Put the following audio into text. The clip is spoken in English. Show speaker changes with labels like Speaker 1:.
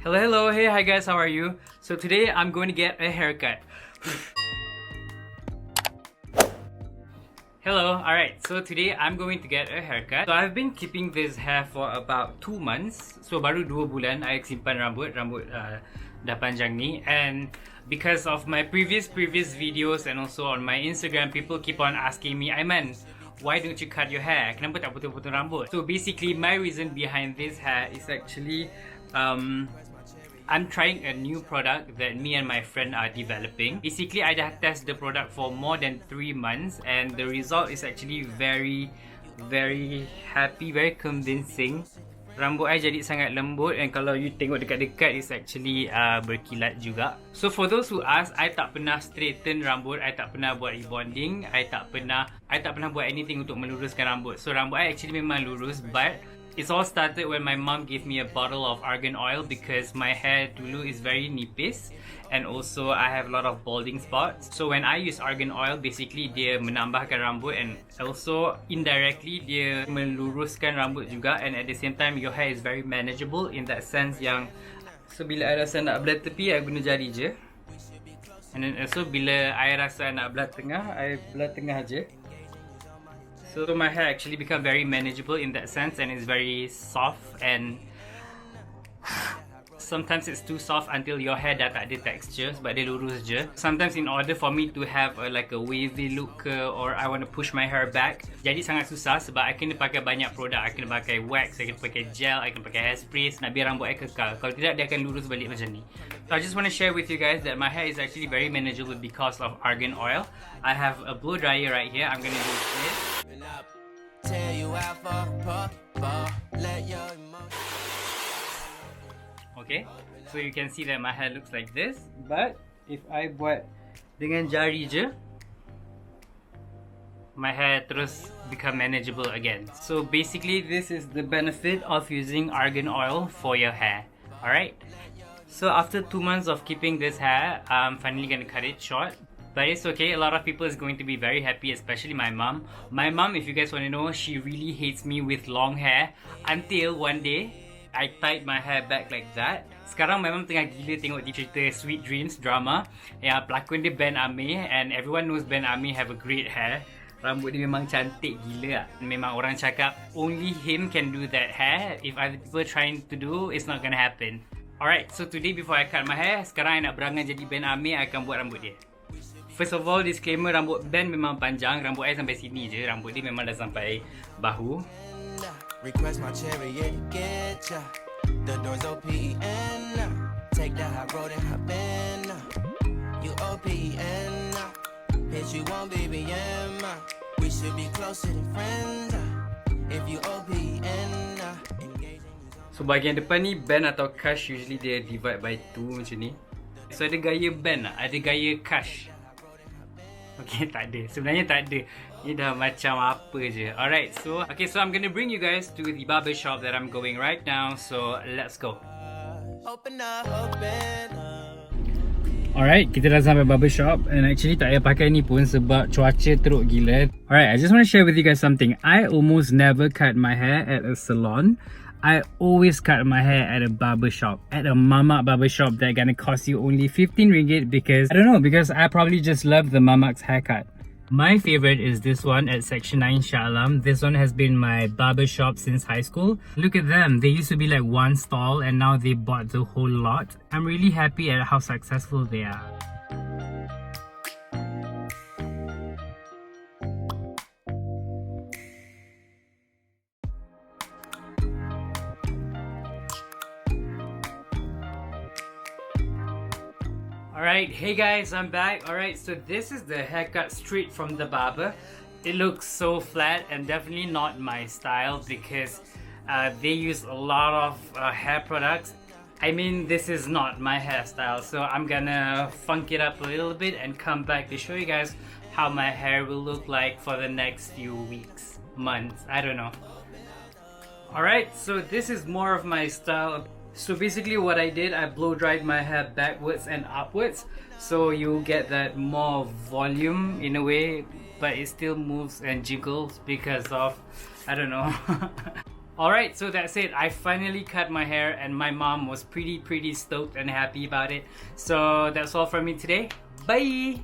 Speaker 1: Hello, hello, hey, hi guys, how are you? So today I'm going to get a haircut. Hello, alright, so today I'm going to get a haircut. So I've been keeping this hair for about 2 months. So baru 2 bulan I simpan rambut dah panjang ni. And because of my previous videos and also on my Instagram, people keep on asking me, Aiman, why don't you cut your hair? Kenapa tak potong-potong rambut? So basically my reason behind this hair is actually I'm trying a new product that me and my friend are developing. Basically, I dah test the product for more than 3 months and the result is actually very happy, very convincing. Rambut I jadi sangat lembut and kalau you tengok dekat-dekat is actually berkilat juga. So for those who ask, I tak pernah straighten rambut, I tak pernah buat rebonding, I tak pernah buat anything untuk meluruskan rambut. So rambut I actually memang lurus, but it's all started when my mom gave me a bottle of argan oil because my hair dulu is very nipis and also I have a lot of balding spots. So when I use argan oil, basically dia menambahkan rambut and also indirectly dia meluruskan rambut juga, and at the same time your hair is very manageable in that sense yang so bila I rasa nak belah tepi, I guna jari je, and then also bila I rasa nak belah tengah, I belah tengah je. So my hair actually become very manageable in that sense and it's very soft, and sometimes it's too soft until your hair dah tak ada texture sebab dia lurus je. Sometimes in order for me to have like a wavy look or I want to push my hair back, jadi sangat susah sebab I kena pakai banyak produk. I kena pakai wax, I kena pakai gel, I kena pakai hairspray nak biar rambut I kekal. Kalau tidak dia akan lurus balik macam ni. So I just want to share with you guys that my hair is actually very manageable because of argan oil. I have a blow dryer right here. I'm gonna do this. Okay, so you can see that my hair looks like this, but if I buat dengan jari je, my hair terus become manageable again. So basically this is the benefit of using argan oil for your hair. Alright, so after 2 months of keeping this hair, I'm finally gonna cut it short. But it's okay, a lot of people is going to be very happy, especially my mom. My mom, if you guys want to know, she really hates me with long hair until one day I tied my hair back like that. Sekarang my mom tengah gila tengok cerita Sweet Dreams drama yang pelakon dia Ben Amir, and everyone knows Ben Amir have a great hair. Rambut dia memang cantik gila. Memang orang cakap only him can do that hair. If other people trying to do, it's not gonna happen. Alright, so today before I cut my hair, sekarang I nak berangan jadi Ben Amir, I akan buat rambut dia. First of all, disclaimer, rambut Ben memang panjang. Rambut I sampai sini je. Rambut dia memang dah sampai bahu.
Speaker 2: Request my chariot, get ya. The doors OPEN. Take that high road and hop in. You OPEN. Bitch, you won't BBM. We should be closer than friends. If you OPEN.
Speaker 1: So bahagian depan ni, band atau cash usually dia divide by 2 macam ni. So ada gaya band lah, ada gaya cash. Okay, tak ada. Sebenarnya tak ada. Ni dah macam apa je. Alright, so okay, so I'm gonna bring you guys to the barber shop that I'm going right now. So let's go. Alright, kita dah sampai barber shop and actually tak payah pakai ni pun sebab cuaca teruk gila. Alright, I just want to share with you guys something. I almost never cut my hair at a salon. I always cut my hair at a barber shop, at a mamak barber shop that gonna cost you only 15 ringgit because, I don't know, because I probably just love the mamak's haircut. My favorite is this one at Section 9 Shah Alam. This one has been my barber shop since high school. Look at them. They used to be like one stall and now they bought the whole lot. I'm really happy at how successful they are. Alright, hey guys, I'm back. Alright, so this is the haircut straight from the barber. It looks so flat and definitely not my style because they use a lot of hair products. I mean, this is not my hairstyle, so I'm gonna funk it up a little bit and come back to show you guys how my hair will look like for the next few weeks, months, I don't know. Alright, so this is more of my style. So basically what I did, I blow dried my hair backwards and upwards, so you get that more volume in a way, but it still moves and jiggles because of, I don't know. Alright, so that's it. I finally cut my hair and my mom was pretty stoked and happy about it. So that's all from me today. Bye!